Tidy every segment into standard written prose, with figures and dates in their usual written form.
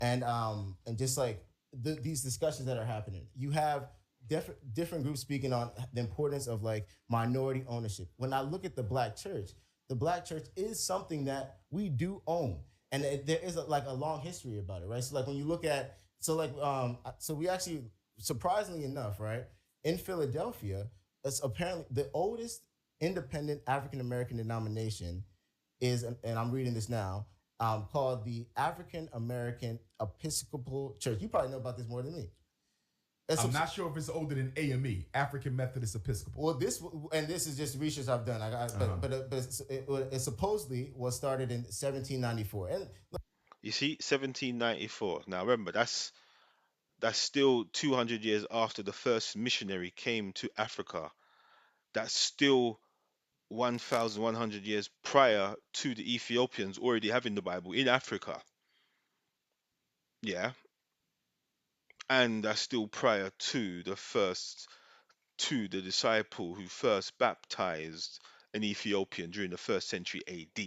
and just like these discussions that are happening, you have different groups speaking on the importance of like minority ownership. When I look at the black church is something that we do own, and there is like a long history about it, right? So like when you look at so we actually, surprisingly enough, right, in Philadelphia, it's apparently the oldest independent African American denomination is, and I'm reading this now, called the African American Episcopal Church. You probably know about this more than me. I'm not sure if it's older than AME, African Methodist Episcopal. Well, this is just research I've done. It supposedly was started in 1794. And You see, 1794. Now remember, that's still 200 years after the first missionary came to Africa. That's still 1,100 years prior to the Ethiopians already having the Bible in Africa. Yeah, and that's still prior to the disciple who first baptized an Ethiopian during the first century AD.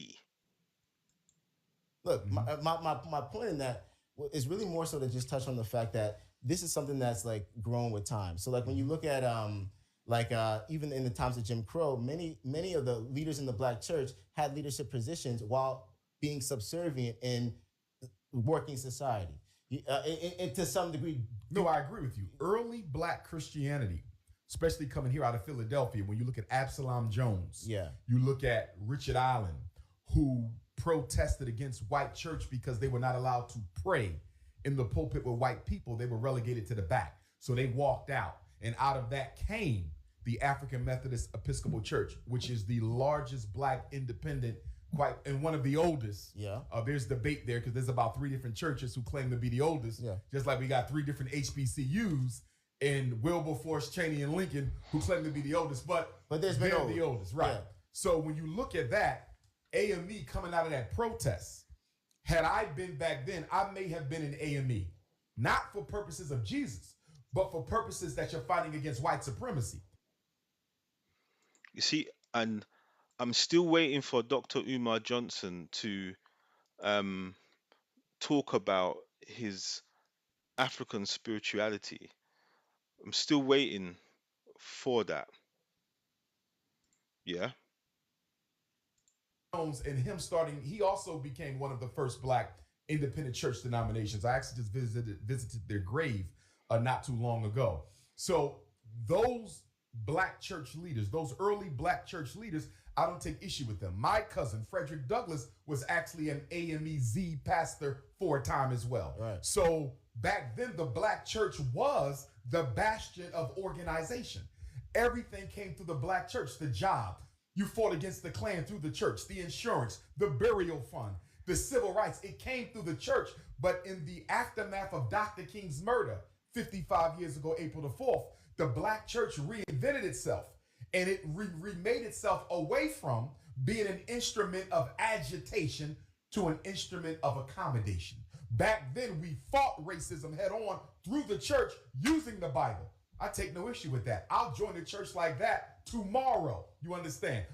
look, my point in that is really more so to just touch on the fact that this is something that's like grown with time. So like when you look at even in the times of Jim Crow, many of the leaders in the black church had leadership positions while being subservient in working society. To some degree. No, I agree with you. Early black Christianity, especially coming here out of Philadelphia, when you look at Absalom Jones, Yeah. you look at Richard Allen, who protested against white church because they were not allowed to pray in the pulpit with white people. They were relegated to the back. So they walked out. And out of that came the African Methodist Episcopal Church, which is the largest black independent, and one of the oldest. Yeah. There's debate there because there's about 3 different churches who claim to be the oldest. Yeah. Just like we got 3 different HBCUs in Wilberforce, Cheney, and Lincoln who claim to be the oldest. But there's been they're the oldest, right? Yeah. So when you look at that, AME coming out of that protest, had I been back then, I may have been an AME. Not for purposes of Jesus, but for purposes that you're fighting against white supremacy. You see, and I'm still waiting for Dr. Umar Johnson to talk about his African spirituality. I'm still waiting for that. Yeah. And him starting, he also became one of the first black independent church denominations. I actually just visited their grave not too long ago. So those black church leaders, those early black church leaders, I don't take issue with them. My cousin, Frederick Douglass, was actually an AMEZ pastor for a time as well. Right. So back then, the black church was the bastion of organization. Everything came through the black church, the job. You fought against the Klan through the church, the insurance, the burial fund, the civil rights. It came through the church. But in the aftermath of Dr. King's murder, 55 years ago, April the 4th, the black church reinvented itself, and it remade itself away from being an instrument of agitation to an instrument of accommodation. Back then, we fought racism head on through the church using the Bible. I take no issue with that. I'll join a church like that tomorrow. You understand?